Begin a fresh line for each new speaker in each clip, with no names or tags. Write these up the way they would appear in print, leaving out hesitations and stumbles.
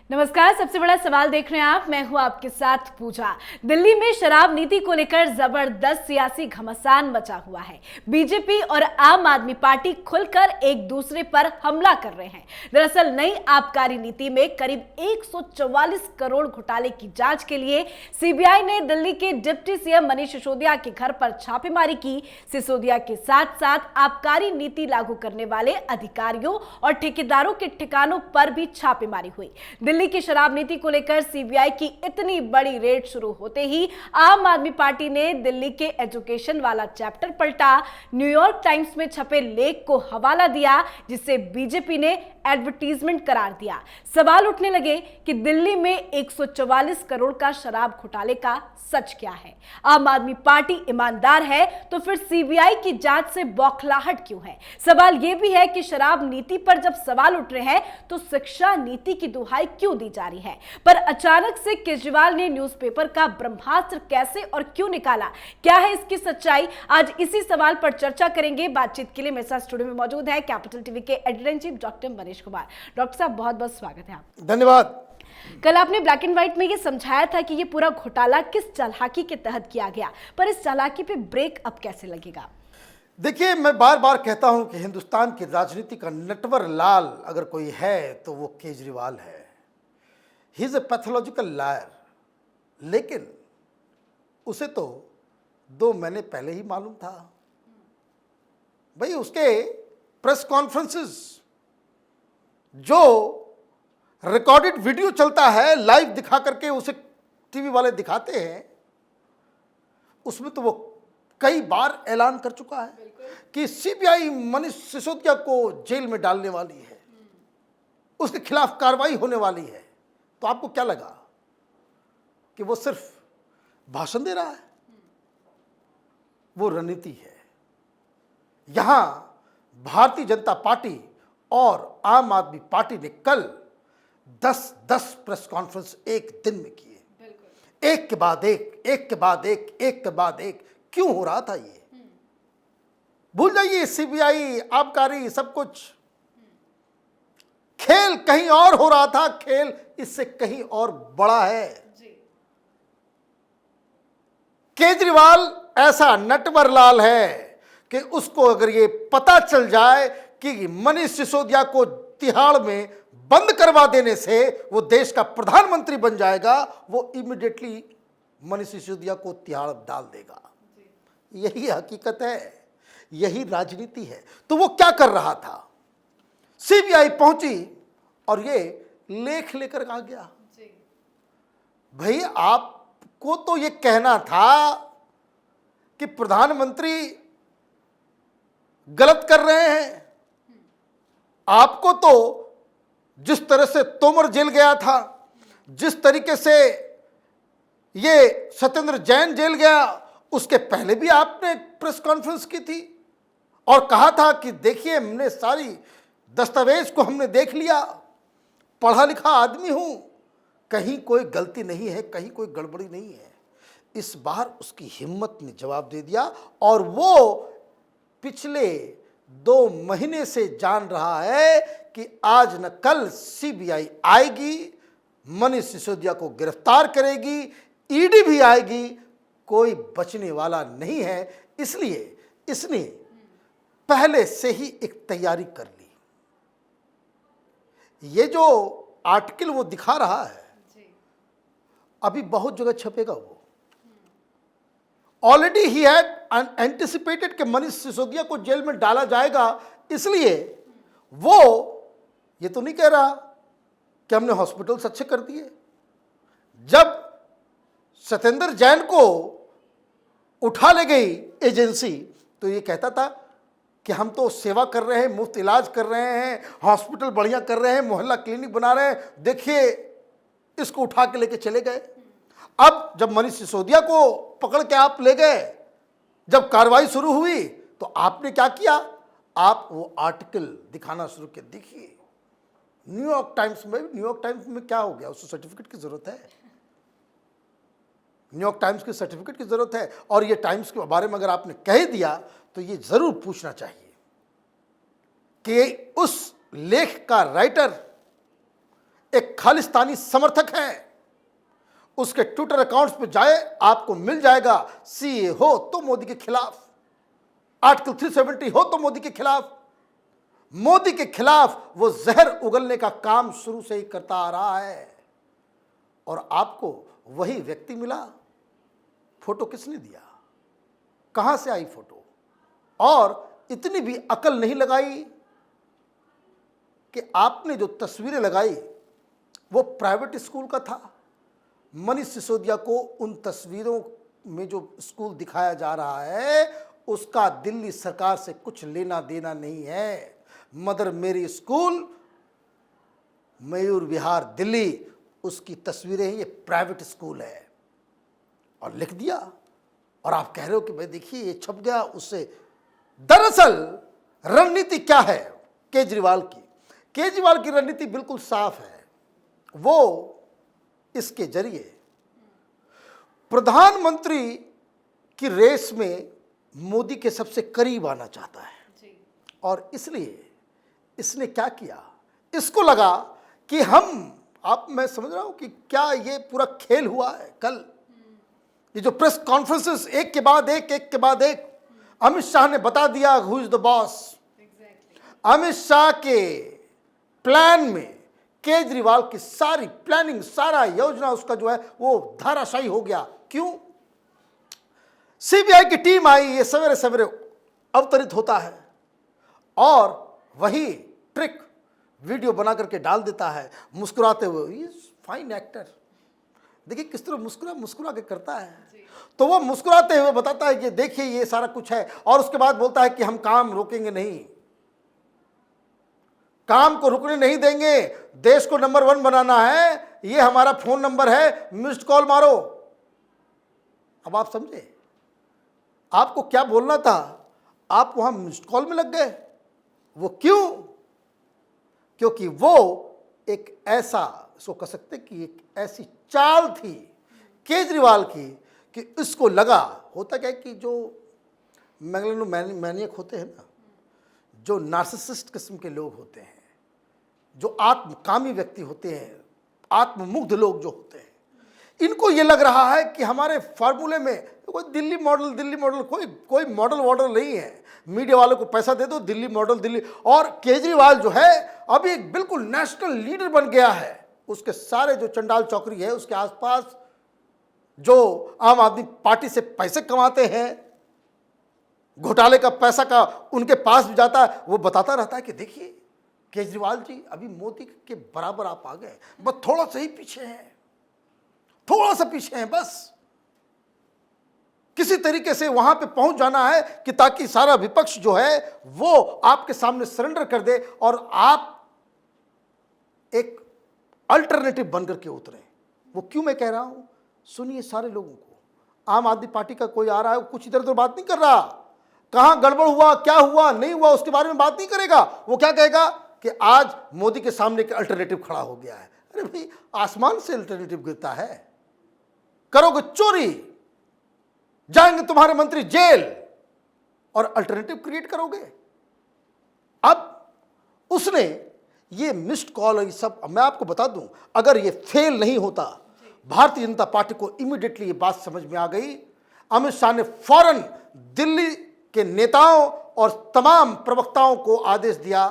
नमस्कार। सबसे बड़ा सवाल देख रहे हैं आप, मैं हूं आपके साथ पूजा। दिल्ली में शराब नीति को लेकर जबरदस्त सियासी घमासान मचा हुआ है। बीजेपी और आम आदमी पार्टी खुलकर एक दूसरे पर हमला कर रहे हैं। दरअसल नई आबकारी नीति में करीब 144 करोड़ घोटाले की जांच के लिए सीबीआई ने दिल्ली के डिप्टी सीएम मनीष सिसोदिया के घर पर छापेमारी की। सिसोदिया के साथ साथ आबकारी नीति लागू करने वाले अधिकारियों और ठेकेदारों के ठिकानों पर भी छापेमारी हुई। दिल्ली की शराब नीति को लेकर सीबीआई की इतनी बड़ी रेड शुरू होते ही आम आदमी पार्टी ने दिल्ली के एजुकेशन वाला चैप्टर पलटा। न्यूयॉर्क टाइम्स में छपे लेख को हवाला दिया, जिसे बीजेपी ने एडवर्टीजमेंट करार दिया। सवाल उठने लगे कि दिल्ली में 144 करोड़ का शराब घोटाले का सच क्या है। आम आदमी पार्टी ईमानदार है तो फिर सीबीआई की जांच से बौखलाहट क्यों है। सवाल यह भी है कि शराब नीति पर जब सवाल उठ रहे हैं तो शिक्षा नीति की दुहाई क्यों दी जा रही है। पर अचानक से केजरीवाल ने न्यूज़पेपर का ब्रह्मास्त्र कैसे और क्यों निकाला, क्या है इसकी सच्चाई, आज इसी सवाल पर चर्चा करेंगे। बातचीत के लिए मेरे साथ स्टूडियो में मौजूद है कैपिटल टीवी के editor in chief doctor Manish Kumar. Doctor साहब, बहुत बहुत स्वागत है आपका।
धन्यवाद।
कल आपने ब्लैक एंड व्हाइट में ये समझाया था कि ये पूरा घोटाला किस चालाकी के तहत किया गया, पर इस चालाकी पे ब्रेक अब कैसे लगेगा?
देखिए, मैं बार बार कहता हूं कि हिंदुस्तान की राजनीति का नटवर लाल अगर कोई है तो वो केजरीवाल है। He is a pathological liar. लेकिन उसे तो 2 महीने पहले ही मालूम था। भाई, उसके प्रेस कॉन्फ्रेंसेस जो रिकॉर्डेड वीडियो चलता है, लाइव दिखा करके उसे टीवी वाले दिखाते हैं, उसमें तो वो कई बार ऐलान कर चुका है कि सीबीआई मनीष सिसोदिया को जेल में डालने वाली है, उसके खिलाफ कार्रवाई होने वाली है। तो आपको क्या लगा कि वो सिर्फ भाषण दे रहा है? वो रणनीति है। यहां भारतीय जनता पार्टी और आम आदमी पार्टी ने कल 10 प्रेस कॉन्फ्रेंस एक दिन में किए, एक के बाद एक, एक के बाद एक, एक के बाद एक। क्यों हो रहा था ये? भूल जाइए सीबीआई, आबकारी, सब कुछ। खेल कहीं और हो रहा था। खेल इससे कहीं और बड़ा है। केजरीवाल ऐसा नटवर लाल है कि उसको अगर ये पता चल जाए कि मनीष सिसोदिया को तिहाड़ में बंद करवा देने से वो देश का प्रधानमंत्री बन जाएगा, वो इमीडिएटली मनीष सिसोदिया को तिहाड़ डाल देगा। यही हकीकत है, यही राजनीति है। तो वो क्या कर रहा था? सीबीआई पहुंची और ये लेख लेकर आ गया। भाई, आपको तो ये कहना था कि प्रधानमंत्री गलत कर रहे हैं। आपको तो जिस तरह से तोमर जेल गया था, जिस तरीके से ये सत्येंद्र जैन जेल गया, उसके पहले भी आपने प्रेस कॉन्फ्रेंस की थी और कहा था कि देखिए, हमने सारी दस्तावेज को हमने देख लिया, पढ़ा लिखा आदमी हूं, कहीं कोई गलती नहीं है, कहीं कोई गड़बड़ी नहीं है। इस बार उसकी हिम्मत ने जवाब दे दिया और वो पिछले 2 महीने से जान रहा है कि आज न कल सीबीआई आएगी, मनीष सिसोदिया को गिरफ्तार करेगी, ईडी भी आएगी, कोई बचने वाला नहीं है। इसलिए इसने पहले से ही एक तैयारी कर ली। ये जो आर्टिकल वो दिखा रहा है, अभी बहुत जगह छपेगा। वो ऑलरेडी ही हैड एंटिसिपेटेड कि मनीष सिसोदिया को जेल में डाला जाएगा, इसलिए वो ये तो नहीं कह रहा कि हमने हॉस्पिटल्स अच्छे कर दिए। जब सत्येंद्र जैन को उठा ले गई एजेंसी, तो ये कहता था कि हम तो सेवा कर रहे हैं, मुफ्त इलाज कर रहे हैं, हॉस्पिटल बढ़िया कर रहे हैं, मोहल्ला क्लिनिक बना रहे हैं, देखिए इसको उठा के लेके चले गए। अब जब मनीष सिसोदिया को पकड़ के आप ले गए, जब कार्रवाई शुरू हुई, तो आपने क्या किया? आप वो आर्टिकल दिखाना शुरू किया। देखिए न्यूयॉर्क टाइम्स में क्या हो गया? उसको सर्टिफिकेट की जरूरत है, न्यूयॉर्क टाइम्स की सर्टिफिकेट की जरूरत है। और ये टाइम्स के बारे में अगर आपने कह दिया तो ये जरूर पूछना चाहिए कि उस लेख का राइटर एक खालिस्तानी समर्थक है, उसके ट्विटर अकाउंट्स पे जाए, आपको मिल जाएगा। सीए हो तो मोदी के खिलाफ, आर्टिकल 370 हो तो मोदी के खिलाफ। मोदी के खिलाफ वो जहर उगलने का काम शुरू से ही करता आ रहा है, और आपको वही व्यक्ति मिला। फोटो किसने दिया, कहां से आई फोटो? और इतनी भी अकल नहीं लगाई कि आपने जो तस्वीरें लगाई वो प्राइवेट स्कूल का था। मनीष सिसोदिया को उन तस्वीरों में जो स्कूल दिखाया जा रहा है उसका दिल्ली सरकार से कुछ लेना देना नहीं है। मदर मेरी स्कूल, मयूर विहार, दिल्ली, उसकी तस्वीरें हैं, ये प्राइवेट स्कूल है। और लिख दिया, और आप कह रहे हो कि भाई देखिए ये छप गया उससे। दरअसल रणनीति क्या है केजरीवाल की? केजरीवाल की रणनीति बिल्कुल साफ है। वो इसके जरिए प्रधानमंत्री की रेस में मोदी के सबसे करीब आना चाहता है जी। और इसलिए इसने क्या किया, इसको लगा कि मैं समझ रहा हूं कि क्या ये पूरा खेल हुआ है। कल ये जो प्रेस कॉन्फ्रेंसेस एक के बाद एक अमित शाह ने बता दिया who is the boss. Amit Shah के प्लान में केजरीवाल की सारी प्लानिंग, सारा योजना उसका जो है वो धाराशायी हो गया। क्यों? सीबीआई की टीम आई, ये सवेरे सवेरे अवतरित होता है और वही ट्रिक वीडियो बना करके डाल देता है मुस्कुराते हुए। इज फाइन एक्टर, देखिए किस तरह मुस्कुरा के करता है। तो वो मुस्कुराते हुए बताता है कि देखिए ये सारा कुछ है, और उसके बाद बोलता है कि हम काम रोकेंगे नहीं, काम को रुकने नहीं देंगे, देश को नंबर 1 बनाना है, ये हमारा फोन नंबर है, मिस्ड कॉल मारो। अब आप समझे आपको क्या बोलना था, आप वहां मिस्ड कॉल में लग गए। वो क्यों? क्योंकि वो एक ऐसा, इसको कह सकते कि एक ऐसी चाल थी केजरीवाल की कि इसको लगा, होता क्या कि जो मैनियक होते हैं ना, जो नार्सिसिस्ट किस्म के लोग होते हैं, जो आत्मकामी व्यक्ति होते हैं, आत्ममुग्ध लोग जो होते हैं, इनको ये लग रहा है कि हमारे फार्मूले में कोई दिल्ली मॉडल कोई मॉडल वॉडल नहीं है। मीडिया वालों को पैसा दे दो, दिल्ली मॉडल दिल्ली। और केजरीवाल जो है अभी एक बिल्कुल नेशनल लीडर बन गया है। उसके सारे जो चंडाल चौकरी है उसके आसपास जो आम आदमी पार्टी से पैसे कमाते हैं, घोटाले का पैसा का उनके पास भी जाता है, वो बताता रहता है कि देखिए केजरीवाल जी अभी मोदी के बराबर आप आ गए, बस थोड़ा सा ही पीछे हैं, थोड़ा सा पीछे हैं, बस किसी तरीके से वहां पे पहुंच जाना है कि ताकि सारा विपक्ष जो है वो आपके सामने सरेंडर कर दे और आप एक अल्टरनेटिव बनकर के उतरे। वो क्यों मैं कह रहा हूं, सुनिए सारे लोगों को। आम आदमी पार्टी का कोई आ रहा है, कुछ इधर उधर बात नहीं कर रहा, कहां गड़बड़ हुआ, क्या हुआ, नहीं हुआ, उसके बारे में बात नहीं करेगा। वो क्या कहेगा कि आज मोदी के सामने एक अल्टरनेटिव खड़ा हो गया है। अरे भाई, आसमान से अल्टरनेटिव गिरता है, करोगे चोरी, जाएंगे तुम्हारे मंत्री जेल, और अल्टरनेटिव क्रिएट करोगे। अब उसने ये मिस्ड कॉल और ये सब, मैं आपको बता दूं, अगर ये फेल नहीं होता, भारतीय जनता पार्टी को इमीडिएटली ये बात समझ में आ गई। अमित शाह ने फौरन दिल्ली के नेताओं और तमाम प्रवक्ताओं को आदेश दिया,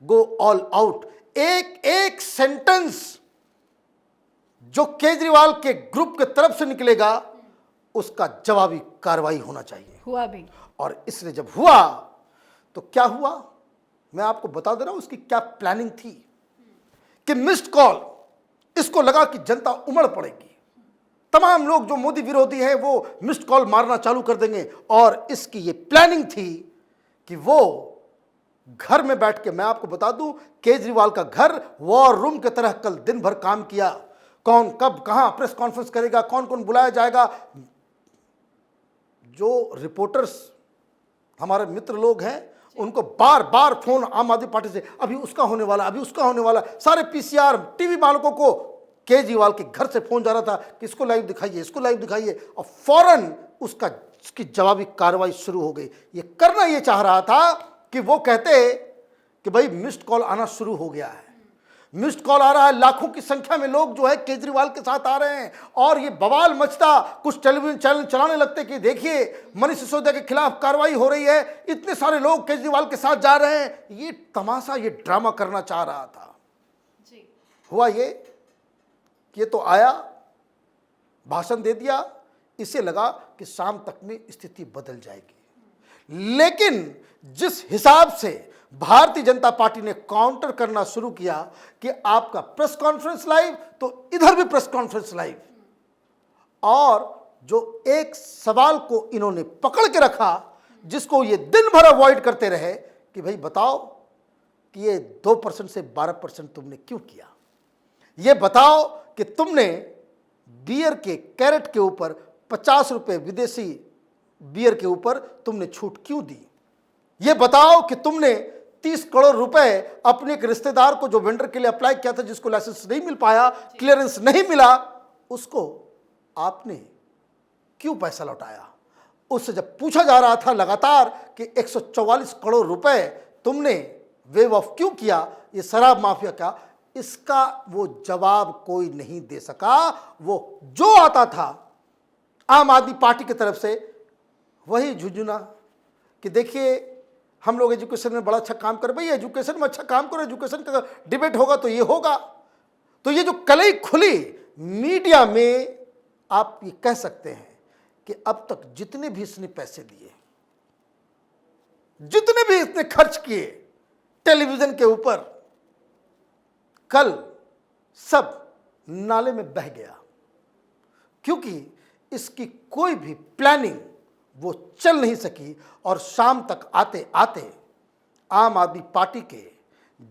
गो ऑल आउट। एक एक सेंटेंस जो केजरीवाल के ग्रुप के तरफ से निकलेगा उसका जवाबी कार्रवाई होना चाहिए।
हुआ भी, और
इसलिए जब हुआ तो क्या हुआ मैं आपको बता दे रहा हूं उसकी क्या प्लानिंग थी कि मिस्ड कॉल, इसको लगा कि जनता उमड़ पड़ेगी, तमाम लोग जो मोदी विरोधी हैं वो मिस्ड कॉल मारना चालू कर देंगे। और इसकी ये प्लानिंग थी कि वो घर में बैठ के, मैं आपको बता दूं केजरीवाल का घर वॉर रूम की तरह कल दिन भर काम किया। कौन कब कहां प्रेस कॉन्फ्रेंस करेगा, कौन कौन बुलाया जाएगा, जो रिपोर्टर्स हमारे मित्र लोग हैं उनको बार बार फोन आम आदमी पार्टी से, अभी उसका होने वाला, अभी उसका होने वाला। सारे पीसीआर टीवी मालिकों को केजरीवाल के घर से फोन जा रहा था कि इसको लाइव दिखाइए, इसको लाइव दिखाइए, और फौरन उसकी जवाबी कार्रवाई शुरू हो गई। ये करना ये चाह रहा था कि वो कहते कि भाई मिस्ड कॉल आना शुरू हो गया है, मिस्ड कॉल आ रहा है, लाखों की संख्या में लोग जो है केजरीवाल के साथ आ रहे हैं और ये बवाल मचता, कुछ टेलीविजन चैनल चलाने लगते कि देखिए मनीष सिसोदिया के खिलाफ कार्रवाई हो रही है, इतने सारे लोग केजरीवाल के साथ जा रहे हैं। ये तमाशा, ये ड्रामा करना चाह रहा था जी। हुआ ये तो आया, भाषण दे दिया, इसे लगा कि शाम तक में स्थिति बदल जाएगी। लेकिन जिस हिसाब से भारतीय जनता पार्टी ने काउंटर करना शुरू किया कि आपका प्रेस कॉन्फ्रेंस लाइव तो इधर भी प्रेस कॉन्फ्रेंस लाइव, और जो एक सवाल को इन्होंने पकड़ के रखा जिसको ये दिन भर अवॉइड करते रहे कि भाई बताओ कि ये 2% से 12% तुमने क्यों किया, ये बताओ कि तुमने बियर के कैरेट के ऊपर 50 रुपए विदेशी बियर के ऊपर तुमने छूट क्यों दी, ये बताओ कि तुमने 30 करोड़ रुपए अपने एक रिश्तेदार को जो वेंडर के लिए अप्लाई किया था, जिसको लाइसेंस नहीं मिल पाया, क्लियरेंस नहीं मिला, उसको आपने क्यों पैसा लौटाया। उससे जब पूछा जा रहा था लगातार कि 144 करोड़ रुपए तुमने वेव ऑफ क्यों किया ये शराब माफिया का, इसका वो जवाब कोई नहीं दे सका। वो जो आता था आम आदमी पार्टी की तरफ से वही झुंझुना कि देखिए हम लोग एजुकेशन में बड़ा अच्छा काम कर, भाई एजुकेशन में अच्छा काम करो, एजुकेशन का डिबेट होगा तो ये होगा। तो ये जो कलई खुली मीडिया में, आप ये कह सकते हैं कि अब तक जितने भी इसने पैसे दिए, जितने भी इसने खर्च किए टेलीविजन के ऊपर, कल सब नाले में बह गया, क्योंकि इसकी कोई भी प्लानिंग वो चल नहीं सकी। और शाम तक आते आते आम आदमी पार्टी के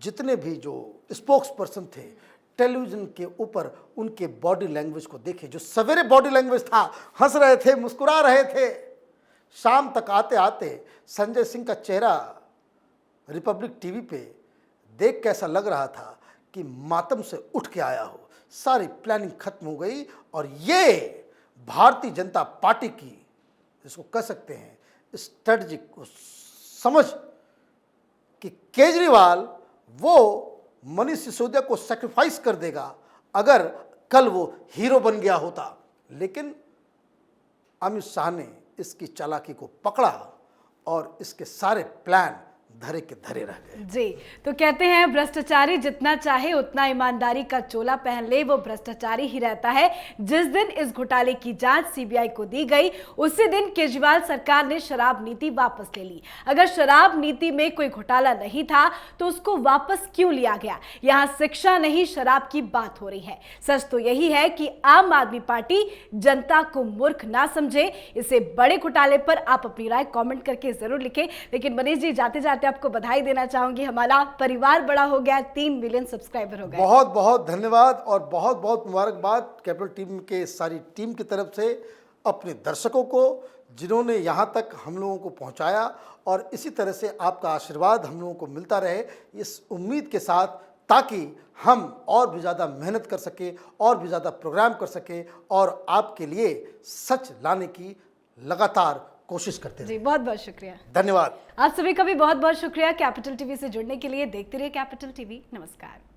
जितने भी जो स्पोक्स पर्सन थे टेलीविजन के ऊपर, उनके बॉडी लैंग्वेज को देखे, जो सवेरे बॉडी लैंग्वेज था, हंस रहे थे, मुस्कुरा रहे थे, शाम तक आते आते संजय सिंह का चेहरा रिपब्लिक टीवी पे देख के ऐसा लग रहा था कि मातम से उठ के आया हो। सारी प्लानिंग खत्म हो गई और ये भारतीय जनता पार्टी की, जिसको कह सकते हैं स्ट्रेटजी को समझ कि केजरीवाल वो मनीष सिसोदिया को सैक्रिफाइस कर देगा अगर कल वो हीरो बन गया होता। लेकिन अमित शाह ने इसकी चालाकी को पकड़ा और इसके सारे प्लान धरे के धरे रह गए।
जी, तो कहते हैं भ्रष्टाचारी जितना चाहे उतना ईमानदारी का चोला पहन ले, वो भ्रष्टाचारी ही रहता है। जिस दिन इस घोटाले की जांच सीबीआई को दी गई, उसी दिन केजरीवाल सरकार ने शराब नीति वापस ले ली। अगर शराब नीति में कोई घोटाला नहीं था तो उसको वापस क्यों लिया गया? यहाँ शिक्षा नहीं, शराब की बात हो रही है। सच तो यही है कि आम आदमी पार्टी जनता को मूर्ख ना समझे। इसे बड़े घोटाले पर आप अपनी राय कॉमेंट करके जरूर लिखें। लेकिन मनीष जी, जाते जाते आपको बधाई देना चाहूंगी, हमारा परिवार बड़ा हो गया, 3 मिलियन सब्सक्राइबर हो गए।
बहुत बहुत धन्यवाद और बहुत बहुत मुबारकबाद कैपिटल टीम के सारी टीम की तरफ से अपने दर्शकों को, जिन्होंने यहाँ तक हम लोगों को पहुँचाया, और इसी तरह से आपका आशीर्वाद हम लोगों को मिलता रहे, इस उम्मीद के साथ, ताकि हम और भी ज़्यादा मेहनत कर सके, और भी ज़्यादा प्रोग्राम कर सके और आपके लिए सच लाने की लगातार कोशिश करते हैं।
जी, बहुत बहुत शुक्रिया,
धन्यवाद।
आप सभी का भी बहुत बहुत शुक्रिया कैपिटल टीवी से जुड़ने के लिए। देखते रहिए कैपिटल टीवी। नमस्कार।